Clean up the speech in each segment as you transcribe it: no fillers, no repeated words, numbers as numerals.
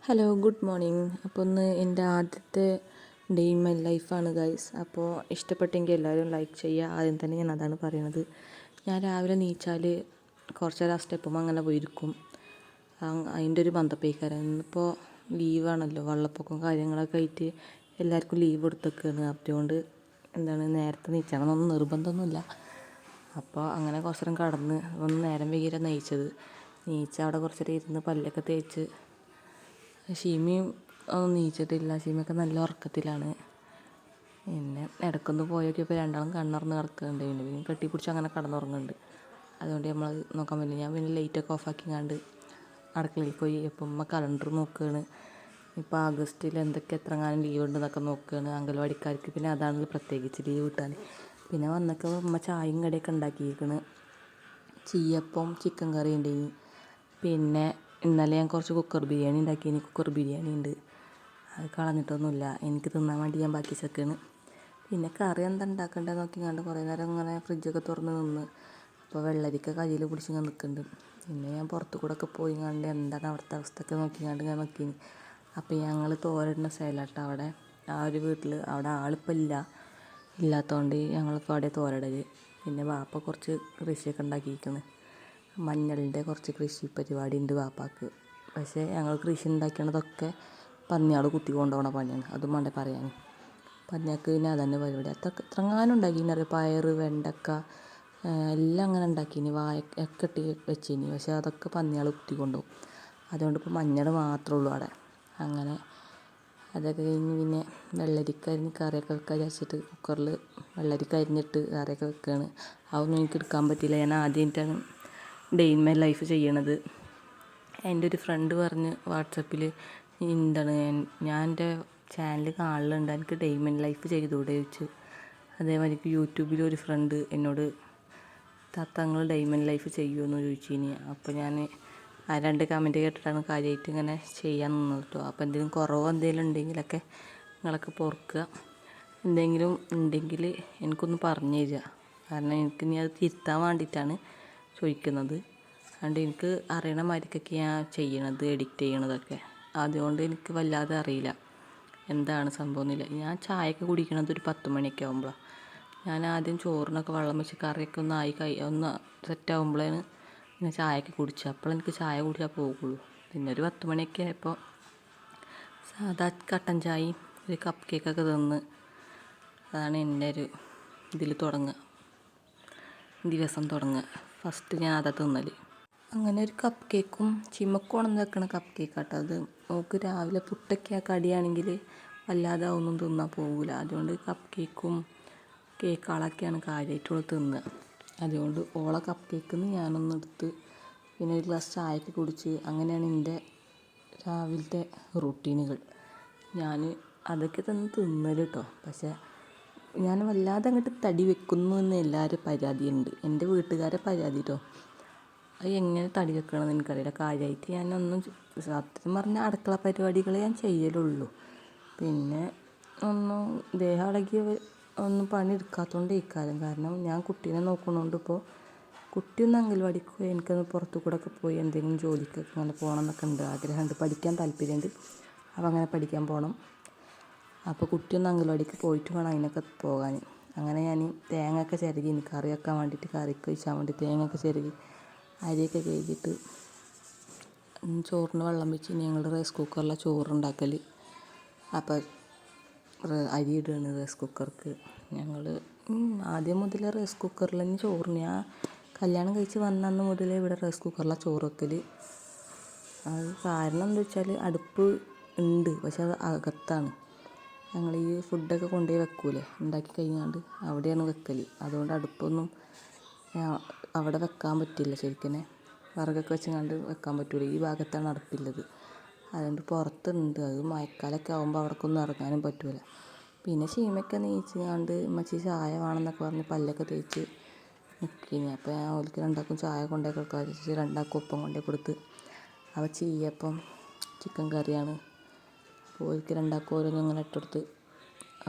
Hello good morning. അപ്പോൾ ഒന്ന് എൻ്റെ ആദ്യത്തെ ഡേ ഇൻ മൈ ലൈഫാണ് ഗൈസ്. അപ്പോൾ ഇഷ്ടപ്പെട്ടെങ്കിൽ എല്ലാവരും ലൈക്ക് ചെയ്യുക. ആദ്യം തന്നെ ഞാൻ അതാണ് പറയുന്നത്. ഞാൻ രാവിലെ നീച്ചാൽ കുറച്ച് നേരം ആ സ്റ്റെപ്പും അങ്ങനെ പോയിരിക്കും. അതിൻ്റെ ഒരു മന്ദപ്പേക്കാരം. ഇന്നിപ്പോൾ ലീവാണല്ലോ, വെള്ളപ്പൊക്കവും കാര്യങ്ങളൊക്കെ ആയിട്ട് എല്ലാവർക്കും ലീവ് കൊടുത്തേക്കാണ്. അതുകൊണ്ട് നേരത്തെ നീച്ചണമെന്നൊന്നും നിർബന്ധമൊന്നുമില്ല. അപ്പോൾ അങ്ങനെ കുറച്ച് നേരം കടന്ന് ഒന്ന് നേരം വൈകിയാണ് നീച്ച് അവിടെ കുറച്ച് നേരം ഇരുന്ന് പല്ലൊക്കെ തേച്ച്. ഷീമയും ഒന്നും നീച്ചിട്ടില്ല. ഷീമയൊക്കെ നല്ല ഉറക്കത്തിലാണ്. പിന്നെ ഇടയ്ക്കൊന്ന് പോയൊക്കെയപ്പോൾ രണ്ടാളും കണ്ണുറന്ന് കിടക്കുന്നുണ്ട്. പിന്നെ കെട്ടിപ്പിടിച്ച് അങ്ങനെ കിടന്നുറങ്ങുന്നുണ്ട്. അതുകൊണ്ട് നമ്മൾ നോക്കാൻ പറ്റില്ല. ഞാൻ പിന്നെ ലൈറ്റൊക്കെ ഓഫാക്കിങ്ങാണ്ട് അടുക്കളയിലേക്ക് പോയി. അപ്പം ഉമ്മ കലണ്ടർ നോക്കുകയാണ്. ഇപ്പോൾ ആഗസ്റ്റിൽ എത്രങ്ങാനും ലീവ് ഉണ്ടെന്നൊക്കെ നോക്കുകയാണ് അംഗൻവാടിക്കാർക്ക്. പിന്നെ അതാണല്ലോ പ്രത്യേകിച്ച് ലീവ് കിട്ടാൻ. പിന്നെ വന്നൊക്കെ ഉമ്മ ചായയും കടിയൊക്കെ ഉണ്ടാക്കിയിരിക്കണ്. ചീയപ്പം ചിക്കൻ കറി ഉണ്ടെങ്കിൽ പിന്നെ ഇന്നലെ ഞാൻ കുറച്ച് കുക്കർ ബിരിയാണി ഉണ്ടാക്കിയതിന് കുക്കർ ബിരിയാണി ഉണ്ട്. അത് കളഞ്ഞിട്ടൊന്നുമില്ല, എനിക്ക് തിന്നാൻ വേണ്ടി ഞാൻ ബാക്കി വെച്ചേക്കാണ്. പിന്നെ കറി എന്താ ഉണ്ടാക്കേണ്ടത് നോക്കിക്കണ്ട് കുറേ നേരം ഇങ്ങനെ ഫ്രിഡ്ജൊക്കെ തുറന്ന് നിന്ന്. അപ്പോൾ വെള്ളരിക്ക കയ്യിൽ പിടിച്ചിങ്ങനെ നിൽക്കുന്നുണ്ട്. പിന്നെ ഞാൻ പുറത്ത് കൂടെ ഒക്കെ പോയി കണ്ട് എന്താണ് അവിടുത്തെ അവസ്ഥയൊക്കെ നോക്കിക്കണ്ട് ഞാൻ നോക്കി. അപ്പോൾ ഞങ്ങൾ തോരയിടുന്ന സ്ഥലമാട്ടോ അവിടെ, ആ ഒരു വീട്ടിൽ അവിടെ ആളിപ്പോൾ ഇല്ലാത്തതുകൊണ്ട് ഞങ്ങളിപ്പോൾ അവിടെ തോരയിടൽ. പിന്നെ വാപ്പ കുറച്ച് കൃഷിയൊക്കെ ഉണ്ടാക്കിയിരിക്കുന്നു. മഞ്ഞളിൻ്റെ കുറച്ച് കൃഷി പരിപാടി ഉണ്ട് വാപ്പാക്ക്. പക്ഷേ ഞങ്ങൾ കൃഷി ഉണ്ടാക്കണതൊക്കെ പന്നിയാൾ കുത്തി കൊണ്ടുപോകണ പണിയാണ്. അതും വേണ്ടേ പറയാൻ. പന്നിയാൾക്ക് പിന്നെ അതന്നെ പരിപാടി. എത്രങ്ങാനും ഉണ്ടാക്കിനി അറിയാം. പയർ, വെണ്ടക്ക എല്ലാം അങ്ങനെ ഉണ്ടാക്കിനി. വാഴയൊക്കെ ഇട്ട് വെച്ചിനി. പക്ഷേ അതൊക്കെ പന്നിയാൾ കുത്തി കൊണ്ടുപോകും. അതുകൊണ്ട് ഇപ്പോൾ മഞ്ഞൾ മാത്രമേ ഉള്ളൂ അവിടെ. അങ്ങനെ അതൊക്കെ കഴിഞ്ഞ് പിന്നെ വെള്ളരിക്ക അരിഞ്ഞ് കറിയൊക്കെ വെക്കാൻ വിചാരിച്ചിട്ട് കുക്കറിൽ വെള്ളരിക്ക അരിഞ്ഞിട്ട് കറിയൊക്കെ വെക്കുകയാണ്. അതൊന്നും എനിക്ക് എടുക്കാൻ പറ്റിയില്ല. ഞാൻ ആദ്യമായിട്ടാണ് ഡേ ഇൻ മൈ ലൈഫ് ചെയ്യണത്. എൻ്റെ ഒരു ഫ്രണ്ട് പറഞ്ഞ് വാട്സപ്പിൽ ഞാൻ എൻ്റെ ചാനൽ കാണലുണ്ട്, എനിക്ക് ഡേ ഇൻ മൈ ലൈഫ് ചെയ്തുകൂടെ ചോദിച്ചു. അതേമാതിരി യൂട്യൂബിൽ ഒരു ഫ്രണ്ട് എന്നോട് തങ്ങൾ ഡേ ഇൻ മൈ ലൈഫ് ചെയ്യുമെന്ന് ചോദിച്ചിനി. അപ്പോൾ ഞാൻ ആ രണ്ട് കമൻറ്റ് കേട്ടിട്ടാണ് കാര്യമായിട്ട് ഇങ്ങനെ ചെയ്യാൻ നിന്നത് കേട്ടോ. അപ്പോൾ എന്തെങ്കിലും ഉണ്ടെങ്കിലൊക്കെ നിങ്ങളൊക്കെ പൊറുക്കുക. എന്തെങ്കിലും ഉണ്ടെങ്കിൽ എനിക്കൊന്ന് പറഞ്ഞു തരിക. കാരണം എനിക്ക് ഇനി അത് തിരുത്താൻ വേണ്ടിയിട്ടാണ് ചോദിക്കുന്നത്. അതുകൊണ്ട് എനിക്ക് അറിയണ മാതിരിക്കൊക്കെ ഞാൻ ചെയ്യണത്, എഡിറ്റ് ചെയ്യണതൊക്കെ. അതുകൊണ്ട് എനിക്ക് വല്ലാതെ അറിയില്ല എന്താണ് സംഭവം എന്നില്ല. ഞാൻ ചായയൊക്കെ കുടിക്കണത് ഒരു 10 മണിയൊക്കെ ആകുമ്പോഴാണ്. ഞാൻ ആദ്യം ചോറിനൊക്കെ വെള്ളം വെച്ച് കറിയൊക്കെ ഒന്ന് സെറ്റാകുമ്പോഴാണ് ഞാൻ ചായയൊക്കെ കുടിച്ചത്. അപ്പോഴെനിക്ക് ചായ കുടിച്ചാൽ പോകുള്ളൂ. പിന്നെ ഒരു 10 മണിയൊക്കെ ആയപ്പോൾ സാധാ കട്ടൻ ചായയും ഒരു കപ്പ് കേക്കൊക്കെ തിന്ന്. അതാണ് എൻ്റെ ഒരു ദിവസം തുടങ്ങുക. ഫസ്റ്റ് ഞാൻ അതാ തിന്നൽ. അങ്ങനെ ഒരു കപ്പ് കേക്കും ചിമ്മക്കോണം വെക്കണ കപ്പ് കേക്കാട്ടോ അത്. നമുക്ക് രാവിലെ പുട്ടൊക്കെ കടിയാണെങ്കിൽ വല്ലാതെ ഒന്നും തിന്നാൽ പോകില്ല. അതുകൊണ്ട് കപ്പ് കേക്കും കേക്കുകളൊക്കെയാണ് കാര്യമായിട്ടുള്ള തിന്നുക. അതുകൊണ്ട് കപ്പ് കേക്കിൽ നിന്ന് ഞാനൊന്നെടുത്ത് പിന്നെ ഒരു ഗ്ലാസ് ചായയൊക്കെ കുടിച്ച്. അങ്ങനെയാണ് എൻ്റെ രാവിലത്തെ റൂട്ടീനുകൾ. ഞാൻ അതൊക്കെ തിന്നൽ കേട്ടോ. പക്ഷേ ഞാൻ വല്ലാതെ അങ്ങോട്ട് തടി വെക്കുന്നു എന്ന് എല്ലാവരും പരാതിയുണ്ട്. എൻ്റെ വീട്ടുകാരെ പരാതി കേട്ടോ. അത് എങ്ങനെ തടി വെക്കണമെന്ന് എനിക്കറിയില്ല. കാര്യമായിട്ട് ഞാനൊന്നും സത്യം പറഞ്ഞാൽ അടുക്കള പരിപാടികൾ ഞാൻ ചെയ്യലുള്ളൂ. പിന്നെ ദേഹം അടക്കി ഒന്നും പണി എടുക്കാത്തതുകൊണ്ട് ഇക്കാലം. കാരണം ഞാൻ കുട്ടീനെ നോക്കണോണ്ട് ഇപ്പോൾ കുട്ടിയൊന്ന് അംഗൻവാടിക്ക് പോയി എനിക്കൊന്ന് പുറത്തു കൂടെ ഒക്കെ പോയി എന്തെങ്കിലും ജോലിക്കൊക്കെ അങ്ങനെ പോകണം എന്നൊക്കെ ഉണ്ട്, ആഗ്രഹമുണ്ട്. പഠിക്കാൻ താല്പര്യമുണ്ട്. അപ്പോൾ അങ്ങനെ പഠിക്കാൻ പോകണം. അപ്പോൾ കുട്ടിയൊന്ന് അംഗൻവാടിക്ക് പോയിട്ട് വേണം അതിനൊക്കെ പോകാൻ. അങ്ങനെ ഞാൻ തേങ്ങയൊക്കെ ചിരകി കറി വെക്കാൻ വേണ്ടിയിട്ട്, കറിക്ക് ഒഴിച്ചാൻ വേണ്ടി തേങ്ങയൊക്കെ ചിരകി അരിയൊക്കെ കഴുകിയിട്ട് ചോറിന് വെള്ളം വെച്ച് ഞങ്ങൾ റൈസ് കുക്കറിലാണ് ചോറുണ്ടാക്കൽ. അപ്പോൾ അരി ഇടുകയാണ് റൈസ് കുക്കർക്ക്. ഞങ്ങൾ ആദ്യം മുതലേ റൈസ് കുക്കറിൽ തന്നെ ചോറ്, ഞാൻ കല്യാണം കഴിച്ച് വന്നന്ന് മുതലേ ഇവിടെ റൈസ് കുക്കറിലാണ് ചോറ് വെക്കൽ. അത് കാരണം എന്താ വെച്ചാൽ അടുപ്പ് ഉണ്ട്, പക്ഷെ അത് അകത്താണ്. ഞങ്ങൾ ഈ ഫുഡൊക്കെ കൊണ്ടുപോയി വെക്കൂലേ ഉണ്ടാക്കി കഴിഞ്ഞാണ്ട്, അവിടെയാണ് വെക്കൽ. അതുകൊണ്ട് അടുപ്പൊന്നും അവിടെ വെക്കാൻ പറ്റില്ല. ശരിക്കും വിറകൊക്കെ വെച്ചങ്ങാണ്ട് വെക്കാൻ പറ്റില്ല. ഈ ഭാഗത്താണ് അടുപ്പുള്ളത്. അതുകൊണ്ട് പുറത്തുണ്ട്. അത് മഴക്കാലമൊക്കെ ആകുമ്പോൾ അവിടേക്കൊന്നും ഇറങ്ങാനും പറ്റില്ല. പിന്നെ ഷീമയൊക്കെ നീച്ചങ്ങാണ്ട് ഉമ്മച്ചി ചായ വേണമെന്നൊക്കെ പറഞ്ഞ് പല്ലൊക്കെ തേച്ച് നിൽക്കിനി. അപ്പോൾ ഞാൻ ഓൽക്ക് രണ്ടാൾക്കും ചായ കൊണ്ടുപോയി കൊടുക്കാൻ വെച്ച് രണ്ടാൾക്കും ഒപ്പം കൊണ്ടുപോയി കൊടുത്ത്. അപ്പോൾ ചീയപ്പം ചിക്കൻ കറിയാണ്. അപ്പോൾ ഓൽക്ക് രണ്ടാൾക്കും ഓരോന്നും ഇങ്ങനെ ഇട്ടെടുത്ത്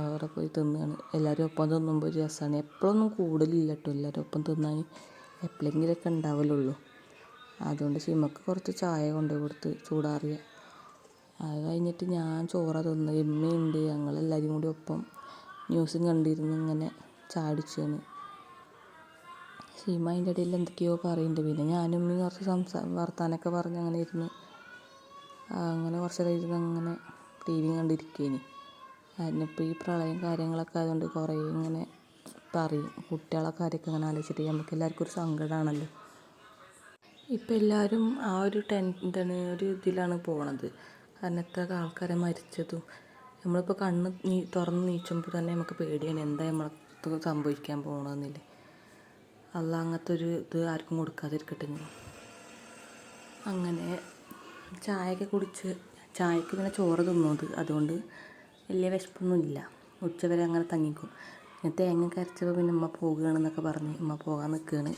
അവിടെ പോയി തിന്നുകയാണ്. എല്ലാവരും ഒപ്പം തിന്നുമ്പോൾ ഒരു രസമാണ്. എപ്പോഴൊന്നും കൂടുതലില്ല കേട്ടോ എല്ലാവരും ഒപ്പം തിന്നാൻ, എപ്പോഴെങ്കിലൊക്കെ ഉണ്ടാവലുള്ളൂ. അതുകൊണ്ട് ഷീമക്ക് കുറച്ച് ചായ കൊണ്ടുപോയി കൊടുത്ത് ചൂടാറിയ. അത് കഴിഞ്ഞിട്ട് ഞാൻ ചോറ് തിന്ന്, എമ്മയുണ്ട്, ഞങ്ങളെല്ലാവരും കൂടി ഒപ്പം ന്യൂസും കണ്ടിരുന്ന് ഇങ്ങനെ ചാടിച്ചാണ്. ഷീമ അതിൻ്റെ ഇടയിൽ എന്തൊക്കെയോ പറയുന്നുണ്ട്. പിന്നെ ഞാനും കുറച്ച് വർത്താനമൊക്കെ പറഞ്ഞ് അങ്ങനെ ഇരുന്ന് അങ്ങനെ കുറച്ച് നേരം ഇരുന്ന് അങ്ങനെ ടി വി കണ്ടിരിക്കേനി. അതിനിപ്പോൾ ഈ പ്രളയം കാര്യങ്ങളൊക്കെ ആയതുകൊണ്ട് കുറേ ഇങ്ങനെ പറയും. കുട്ടികളെ കാര്യമൊക്കെ ഇങ്ങനെ ആലോചിച്ചിട്ട് നമുക്ക് എല്ലാവർക്കും ഒരു സങ്കടമാണല്ലോ. ഇപ്പം എല്ലാവരും ആ ഒരു ഒരു ഇതിലാണ് പോണത്. കാരണം എത്ര ആൾക്കാരെ മരിച്ചതും നമ്മളിപ്പോൾ കണ്ണ് തുറന്ന് നീച്ചുമ്പോൾ തന്നെ നമുക്ക് പേടിയാണ് എന്താ നമ്മൾക്ക് സംഭവിക്കാൻ പോകണമെന്നില്ലേ. അല്ലാഹ് അങ്ങനത്തെ ഒരു ഇത് ആർക്കും കൊടുക്കാതിരിക്കട്ടെ. അങ്ങനെ ചായയൊക്കെ കുടിച്ച് ചായക്ക് ഇങ്ങനെ ചോറ് തിന്നത് അതുകൊണ്ട് വലിയ വിശപ്പൊന്നുമില്ല. ഉച്ചവരെ അങ്ങനെ തങ്ങിക്കും. പിന്നെ തേങ്ങ അരച്ചപ്പോൾ പിന്നെ ഉമ്മ പോകുകയാണെന്നൊക്കെ പറഞ്ഞ് ഉമ്മ പോകാൻ നിൽക്കുകയാണ്.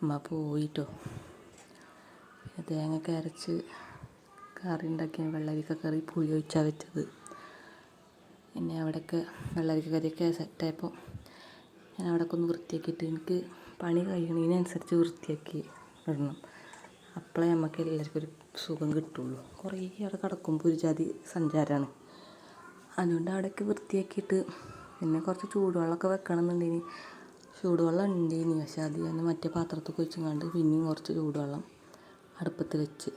ഉമ്മ പോയിട്ടോ. പിന്നെ തേങ്ങയൊക്കെ അരച്ച് കറി ഉണ്ടാക്കിയ വെള്ളരിക്ക കറി പുളി ഒഴിച്ചാൽ വെച്ചത്. പിന്നെ അവിടെയൊക്കെ വെള്ളരിക്ക കറിയൊക്കെ സെറ്റായപ്പോൾ ഞാൻ അവിടെയൊക്കെ ഒന്ന് വൃത്തിയാക്കിയിട്ട് എനിക്ക് പണി കഴിയണതിനനുസരിച്ച് വൃത്തിയാക്കി ഇടണം. അപ്പോഴേ നമുക്ക് എല്ലാവർക്കും ഒരു സുഖം കിട്ടുള്ളൂ. കുറേ അവിടെ കിടക്കുമ്പോൾ ഒരു ജാതി സഞ്ചാരമാണ്. അതുകൊണ്ട് അവിടെയൊക്കെ വൃത്തിയാക്കിയിട്ട് പിന്നെ കുറച്ച് ചൂടുവെള്ളമൊക്കെ വെക്കണമെന്നുണ്ടെങ്കിൽ ചൂടുവെള്ളം ഉണ്ടേനി, പക്ഷെ അത് ഞാൻ മറ്റേ പാത്രത്തൊക്കെ വെച്ചങ്ങാണ്ട് പിന്നെയും കുറച്ച് ചൂടുവെള്ളം അടുപ്പത്ത് വെച്ച്.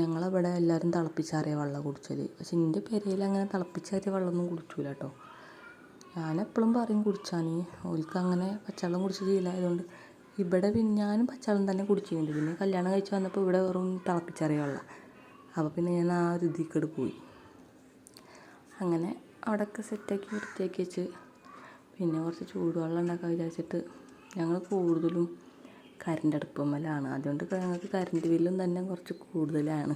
ഞങ്ങളിവിടെ എല്ലാവരും തിളപ്പിച്ചാറിയ വെള്ളം കുടിച്ചൽ. പക്ഷെ എൻ്റെ പെരയിൽ അങ്ങനെ തിളപ്പിച്ചാറിയ വെള്ളമൊന്നും കുടിച്ചില്ല കേട്ടോ. ഞാനെപ്പോഴും പറയും കുടിച്ചാൽ, ഓൾക്ക് അങ്ങനെ പച്ചവെള്ളം കുടിച്ച് ശീലമായതുകൊണ്ട്. ഇവിടെ പിന്നെ ഞാനും പച്ചവെള്ളം തന്നെ കുടിച്ചിട്ടുണ്ട്. പിന്നെ കല്യാണം കഴിച്ച് വന്നപ്പോൾ ഇവിടെ വെറും തിളപ്പിച്ചാറിയ വെള്ളം. അപ്പോൾ പിന്നെ ഞാൻ ആ ഒരു ഇതിക്കട് പോയി. അങ്ങനെ അവിടെയൊക്കെ സെറ്റാക്കി വൃത്തിയാക്കി വെച്ച് പിന്നെ കുറച്ച് ചൂടുവെള്ളം ഉണ്ടാക്കാൻ വിചാരിച്ചിട്ട് ഞങ്ങൾ കൂടുതലും കറണ്ട് അടുപ്പുമ്മലാണ്. അതുകൊണ്ട് ഞങ്ങൾക്ക് കറണ്ട് ബില്ലും തന്നെ കുറച്ച് കൂടുതലാണ്.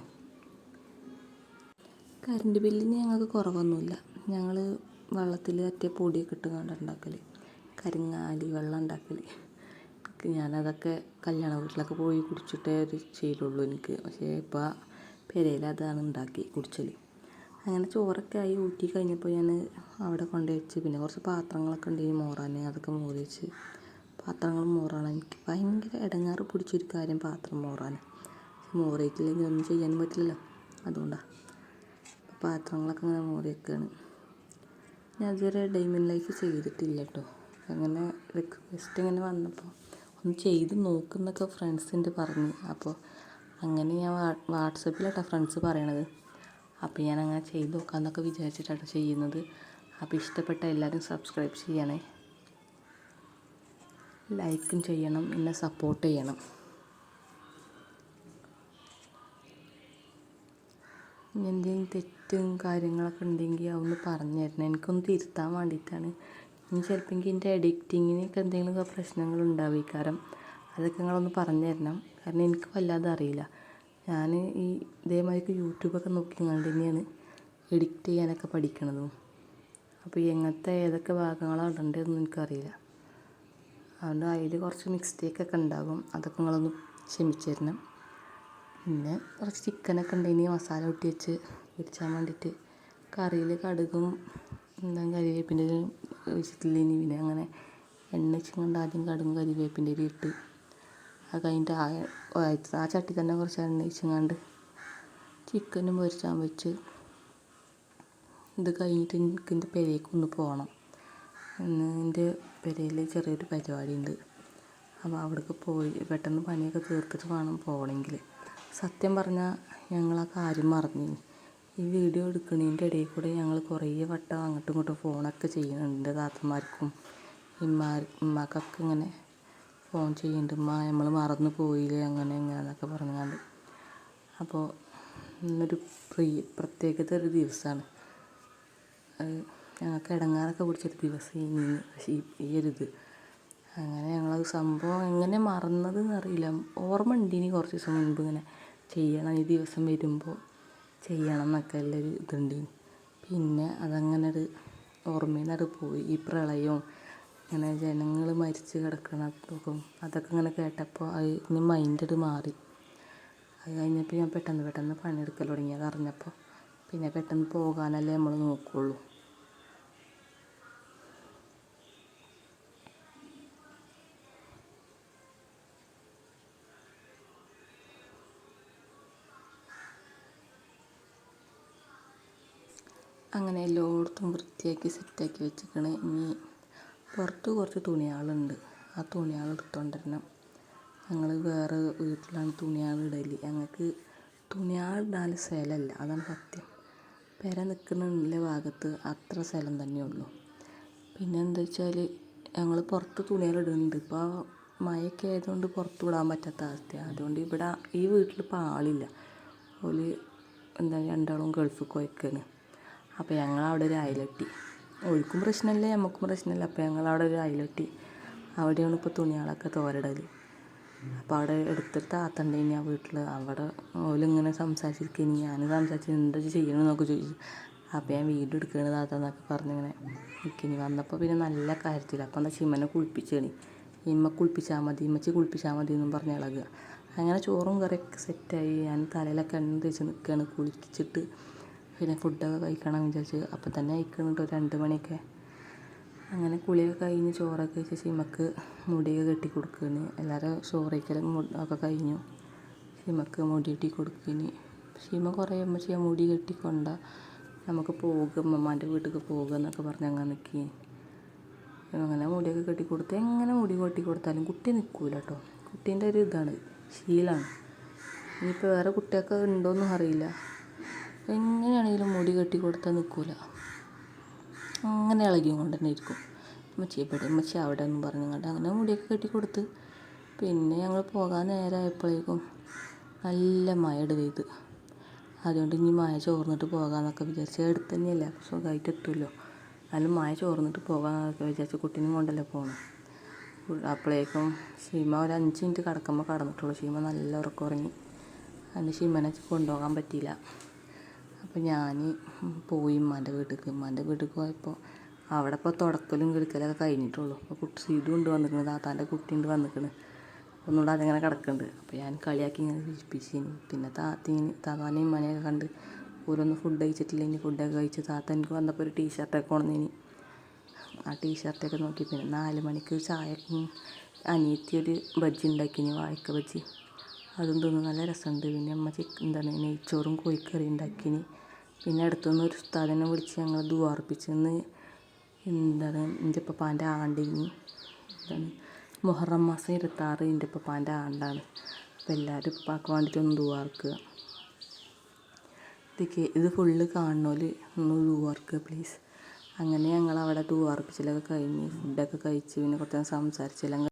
കറണ്ട് ബില്ലിന് ഞങ്ങൾക്ക് കുറവൊന്നുമില്ല. ഞങ്ങൾ വെള്ളത്തിൽ മറ്റേ പൊടിയൊക്കെ ഇട്ടുകൊണ്ട് ഉണ്ടാക്കൽ, കരിങ്ങാലി വെള്ളം ഉണ്ടാക്കൽ. ഞാനതൊക്കെ കല്യാണ വീട്ടിലൊക്കെ പോയി കുടിച്ചിട്ടേ ഒരു ശീലമുള്ളൂ എനിക്ക്. പക്ഷേ ഇപ്പോൾ പെരയിൽ അതാണ് ഉണ്ടാക്കി കുടിച്ചൽ. അങ്ങനെ ചോറൊക്കെ ആയി ഊറ്റി കഴിഞ്ഞപ്പോൾ ഞാൻ അവിടെ കൊണ്ടുപോയി വെച്ച്. പിന്നെ കുറച്ച് പാത്രങ്ങളൊക്കെ ഉണ്ടെങ്കിൽ മോറാൻ, അതൊക്കെ മോറി വെച്ച്. പാത്രങ്ങൾ മോറാൻ എനിക്ക് ഭയങ്കര ഇടങ്ങാറ് പിടിച്ചൊരു കാര്യം പാത്രം മോറാൻ. മോറിയിട്ടില്ലെങ്കിൽ ഒന്നും ചെയ്യാനും പറ്റില്ലല്ലോ, അതുകൊണ്ടാണ്. പാത്രങ്ങളൊക്കെ ഇങ്ങനെ മോറി വെക്കുകയാണ്. ഞാൻ ഇതുവരെ ഡൈമണ്ട് ലൈഫ് ചെയ്തിട്ടില്ല കേട്ടോ. അങ്ങനെ റിക്വസ്റ്റ് ഇങ്ങനെ വന്നപ്പോൾ ഒന്ന് ചെയ്ത് നോക്കുന്നൊക്കെ ഫ്രണ്ട്സിൻ്റെ പറഞ്ഞ്. അപ്പോൾ അങ്ങനെ ഞാൻ വാട്സപ്പിലാട്ടോ ഫ്രണ്ട്സ് പറയണത്. അപ്പോൾ ഞാൻ അങ്ങനെ ചെയ്ത് നോക്കാമെന്നൊക്കെ വിചാരിച്ചിട്ടാണ് ചെയ്യുന്നത്. അപ്പോൾ ഇഷ്ടപ്പെട്ട എല്ലാവരും സബ്സ്ക്രൈബ് ചെയ്യണേ, ലൈക്കും ചെയ്യണം, എന്നെ സപ്പോർട്ട് ചെയ്യണം. എന്തെങ്കിലും തെറ്റും കാര്യങ്ങളൊക്കെ ഉണ്ടെങ്കിൽ അതൊന്ന് പറഞ്ഞു തരണം. എനിക്കൊന്ന് തിരുത്താൻ വേണ്ടിയിട്ടാണ്. ഇനി ചിലപ്പോൾ എൻ്റെ എഡിറ്റിങ്ങിനൊക്കെ എന്തെങ്കിലുമൊക്കെ പ്രശ്നങ്ങളുണ്ടാവും. കാരണം അതൊക്കെ നിങ്ങളൊന്ന് പറഞ്ഞു തരണം. കാരണം എനിക്ക് വല്ലാതെ അറിയില്ല. ഞാൻ ഇതേമാതിരി യൂട്യൂബൊക്കെ നോക്കി കണ്ട് തന്നെയാണ് എഡിറ്റ് ചെയ്യാനൊക്കെ പഠിക്കണതും. അപ്പോൾ എങ്ങനത്തെ ഏതൊക്കെ ഭാഗങ്ങളാണ് ഇടേണ്ടതെന്ന് എനിക്കറിയില്ല. അതുകൊണ്ട് അതിൽ കുറച്ച് മിസ്റ്റേക്കൊക്കെ ഉണ്ടാകും. അതൊക്കെ നിങ്ങളൊന്ന് ക്ഷമിച്ച് തരണം. പിന്നെ കുറച്ച് ചിക്കനൊക്കെ ഉണ്ടെങ്കിൽ മസാല കൂട്ടി വെച്ച് പൊരിച്ചാൻ വേണ്ടിയിട്ട് കറിയിൽ കടുകും കരിവേപ്പിൻ്റെ ഒഴിച്ചിട്ടില്ലെങ്കിൽ പിന്നെ അങ്ങനെ എണ്ണ വെച്ചുകൊണ്ട് ആദ്യം കടുകും കരിവേപ്പിൻ്റെ ഇട്ട് അത് കഴിഞ്ഞിട്ട് ആ ചട്ടി തന്നെ കുറച്ച് എണ്ണ ഒഴിച്ചുകൊണ്ട് ചിക്കനും പൊരിച്ചാൻ വെച്ച്. ഇത് കഴിഞ്ഞിട്ട് എനിക്ക് എൻ്റെ പെരേക്കൊന്ന് പോകണം. ഇന്ന് എൻ്റെ പെരയിൽ ചെറിയൊരു പരിപാടിയുണ്ട്. അപ്പോൾ അവിടേക്ക് പോയി പെട്ടെന്ന് പണിയൊക്കെ തീർത്തിട്ട് വേണം പോകണമെങ്കിൽ. സത്യം പറഞ്ഞാൽ ഞങ്ങൾ ആ കാര്യം മറന്നു. ഈ വീഡിയോ എടുക്കുന്നതിൻ്റെ ഇടയിൽ കൂടെ ഞങ്ങൾ കുറേ വട്ടം അങ്ങോട്ടും ഇങ്ങോട്ടും ഫോണൊക്കെ ചെയ്യുന്നുണ്ട്. എൻ്റെ താത്തമാർക്കും ഉമ്മാക്കൊക്കെ ഇങ്ങനെ ഫോൺ ചെയ്യുന്നുണ്ട്. ഉമ്മ നമ്മൾ മറന്നു പോയില്ലേ അങ്ങനെ ഇങ്ങനെയെന്നൊക്കെ പറഞ്ഞുകൊണ്ട്. അപ്പോൾ ഇന്നൊരു പ്രത്യേകത ഒരു ദിവസമാണ്. ഞങ്ങൾക്ക് ഇടങ്ങാറൊക്കെ പിടിച്ചൊരു ദിവസം ഈ ഒരു ഇത്. അങ്ങനെ ഞങ്ങളത് സംഭവം എങ്ങനെ മറന്നതെന്ന് അറിയില്ല. ഓർമ്മ ഉണ്ട് ഇനി കുറച്ച് ദിവസം മുൻപ് ഇങ്ങനെ ചെയ്യണം, ഈ ദിവസം വരുമ്പോൾ ചെയ്യണം എന്നൊക്കെ ഉള്ളൊരു ഇതുണ്ട്. പിന്നെ അതങ്ങനെ ഒരു ഓർമ്മയിൽ നിന്നത് പോയി. ഈ പ്രളയവും ഇങ്ങനെ ജനങ്ങൾ മരിച്ച് കിടക്കണതും അതൊക്കെ ഇങ്ങനെ കേട്ടപ്പോൾ അത് ഇനി മൈൻഡ് മാറി. അത് കഴിഞ്ഞപ്പോൾ ഞാൻ പെട്ടെന്ന് പണിയെടുക്കൽ തുടങ്ങി. അതറിഞ്ഞപ്പോൾ പിന്നെ പെട്ടെന്ന് പോകാനല്ലേ നമ്മൾ നോക്കുകയുള്ളൂ. അങ്ങനെ എല്ലായിടത്തും വൃത്തിയാക്കി സെറ്റാക്കി വെച്ചിരിക്കണ്. ഇനി പുറത്ത് കുറച്ച് തുണികളുണ്ട്, ആ തുണികൾ എടുത്തുകൊണ്ടിരണം. ഞങ്ങൾ വേറെ വീട്ടിലാണ് തുണികൾ ഇടല്. ഞങ്ങൾക്ക് തുണികൾ ഇടാൻ സ്ഥലമല്ല, അതാണ് സത്യം. പെര നിൽക്കുന്ന ഭാഗത്ത് അത്ര സ്ഥലം തന്നെയുള്ളൂ. പിന്നെ എന്താ വെച്ചാൽ ഞങ്ങൾ പുറത്ത് തുണികൾ ഇടുന്നുണ്ട്. ഇപ്പോൾ മഴയൊക്കെ ആയതുകൊണ്ട് പുറത്ത് വിടാൻ പറ്റാത്ത അവസ്ഥയാണ്. അതുകൊണ്ട് ഇവിടെ ഈ വീട്ടിലിപ്പോൾ ആളില്ല. ഓല് രണ്ടാളും ഗൾഫിൽ പോയിക്കാണ്. അപ്പോൾ ഞങ്ങളവിടെ ഒരു അയലെട്ടി. ഓൽക്കും പ്രശ്നമില്ല, നമുക്കും പ്രശ്നമില്ല. അപ്പോൾ ഞങ്ങളവിടെ ഒരു അയലെട്ടി, അവിടെയാണ് ഇപ്പോൾ തുണികളൊക്കെ തോരയിടൽ. അപ്പോൾ അവിടെ എടുത്തൊരു താത്ത ഉണ്ട് ഇനി ആ വീട്ടിൽ. അവിടെ ഓലിങ്ങനെ സംസാരിച്ചിരിക്കുന്നു. ഞാൻ സംസാരിച്ച് എന്താ ചെയ്യണമെന്നൊക്കെ ചോദിച്ചു. അപ്പോൾ ഞാൻ വീഡിയോ എടുക്കുകയാണ് താത്ത എന്നൊക്കെ പറഞ്ഞിങ്ങനെ നിൽക്കിനി. വന്നപ്പോൾ പിന്നെ നല്ല കാര്യത്തില്ല. അപ്പോൾ എന്താ ചിമ്മനെ കുളിപ്പിച്ചാണ്. ഇമ്മ കുളിപ്പിച്ചാൽ മതി, ഇമ്മച്ചി കുളിപ്പിച്ചാൽ മതി എന്നും പറഞ്ഞ് ഇളകുക. അങ്ങനെ ചോറും കറിയൊക്കെ സെറ്റായി. ഞാൻ തലയിലൊക്കെ എണ്ണ തേച്ച് നിൽക്കുകയാണ്. കുളിച്ചിട്ട് പിന്നെ ഫുഡൊക്കെ കഴിക്കണം വിചാരിച്ച്. അപ്പോൾ തന്നെ കഴിക്കുന്നുണ്ട് 2 മണിയൊക്കെ. അങ്ങനെ കുളിയൊക്കെ കഴിഞ്ഞ് ചോറൊക്കെ കഴിച്ച് ചിമ്മക്ക് മുടിയൊക്കെ കെട്ടി കൊടുക്കുകയാണ്. എല്ലാവരും ചോറ് കഴിക്കലും ഒക്കെ കഴിഞ്ഞു. ചിമ്മക്ക് മുടി കെട്ടി കൊടുക്കുകയാണ്. ചിമ്മ കുറേ അമ്മച്ചിയാ മുടി കെട്ടിക്കൊണ്ട, നമുക്ക് പോകുക, അമ്മമാൻ്റെ വീട്ടിലേക്ക് പോകുക എന്നൊക്കെ പറഞ്ഞ് അങ്ങനെ നിൽക്കുകയാണ്. അങ്ങനെ മുടിയൊക്കെ കെട്ടി കൊടുത്ത്, എങ്ങനെ മുടി കെട്ടി കൊടുത്താലും കുട്ടി നിൽക്കില്ല കേട്ടോ. കുട്ടീൻ്റെ ഒരു ഇതാണ്, ശീലമാണ്. ഇനിയിപ്പോൾ വേറെ കുട്ടിയൊക്കെ ഉണ്ടോയെന്നും അറിയില്ല. എങ്ങനെയാണെങ്കിലും മുടി കെട്ടി കൊടുത്താൽ നിൽക്കില്ല. അങ്ങനെ ഇളകിയും കൊണ്ട് തന്നെ ഇരിക്കും. ഉമ്മച്ചി എവിടെ, ഉമ്മച്ചി അവിടെ എന്ന് പറഞ്ഞുകൊണ്ട് അങ്ങനെ മുടിയൊക്കെ കെട്ടി കൊടുത്ത്. പിന്നെ ഞങ്ങൾ പോകാൻ നേരമായപ്പോഴേക്കും നല്ല മഴയുടെ പെയ്ത്. അതുകൊണ്ട് ഇനി മഴ ചോർന്നിട്ട് പോകാമെന്നൊക്കെ വിചാരിച്ച്. അടുത്ത് തന്നെയല്ല, സുഖമായിട്ട് എത്തുമല്ലോ. എന്നാലും മഴ ചോർന്നിട്ട് പോകാമെന്നൊക്കെ വിചാരിച്ച് കുട്ടീനെ കൊണ്ടല്ലേ പോകണം. അപ്പോഴേക്കും ഷീമ ഒരു 5 മിനിറ്റ് കിടക്കുമ്പോൾ കടന്നിട്ടുള്ളൂ. ഷീമ നല്ല ഉറക്കം ഉറങ്ങി. അതിന് ഷീമനെ കൊണ്ടുപോകാൻ പറ്റിയില്ല. അപ്പോൾ ഞാൻ പോയി ഉമ്മാൻ്റെ വീട്ടിലേക്ക് പോയപ്പോൾ അവിടെ ഇപ്പോൾ തുടക്കലും കിടക്കലൊക്കെ കഴിഞ്ഞിട്ടുള്ളൂ. അപ്പോൾ സീതു കൊണ്ട് വന്നിരിക്കുന്നത്, താത്താൻ്റെ കുട്ടി ഉണ്ട് വന്നിരിക്കണ്. ഒന്നുകൂടെ അതിങ്ങനെ കിടക്കുന്നുണ്ട്. അപ്പോൾ ഞാൻ കളിയാക്കി ഇങ്ങനെ വിരിപ്പിച്ചിനി. പിന്നെ താത്താനെയും ഉമ്മാനെയൊക്കെ കണ്ട് ഓരോന്ന് ഫുഡ് കഴിച്ചിട്ടില്ല. ഇനി ഫുഡൊക്കെ കഴിച്ച് താത്ത എനിക്ക് വന്നപ്പോൾ ഒരു ടീഷർട്ടൊക്കെ കൊണ്ടുവന്നിനി. ആ ടീഷർട്ടൊക്കെ നോക്കി. പിന്നെ 4 മണിക്ക് ചായക്കും അനിയത്തി ഒരു ബജ്ജി ഉണ്ടാക്കിനി, വാഴക്ക ബജ്ജി. അതും തിന്ന് നല്ല രസമുണ്ട്. പിന്നെ അമ്മ നെയ്ച്ചോറും കോഴിക്കറി ഉണ്ടാക്കിനി. പിന്നെ അടുത്തുനിന്ന് ഒരു ഉസ്താദിനെ വിളിച്ച് ഞങ്ങൾ ദുആ അർപ്പിച്ചെന്ന്. എൻ്റെ ഉപ്പപ്പാൻ്റെ ആണ്ടിനി. മുഹറം മാസം 26 എൻ്റെ ഉപ്പപ്പാൻ്റെ ആണ്ടാണ്. അപ്പോൾ എല്ലാവരും ഉപ്പാക്ക് വേണ്ടിയിട്ടൊന്ന് ദുആ അർക്കുക. ഇത് ഫുള്ള് കാണുന്നോല് ഒന്ന് ദുആ അർക്കുക പ്ലീസ്. അങ്ങനെ ഞങ്ങൾ അവിടെ ദുആ അർപ്പിച്ചലൊക്കെ കഴിഞ്ഞ് ഫുഡൊക്കെ കഴിച്ച് പിന്നെ കുറച്ച് നേരം സംസാരിച്ചെല്ലാം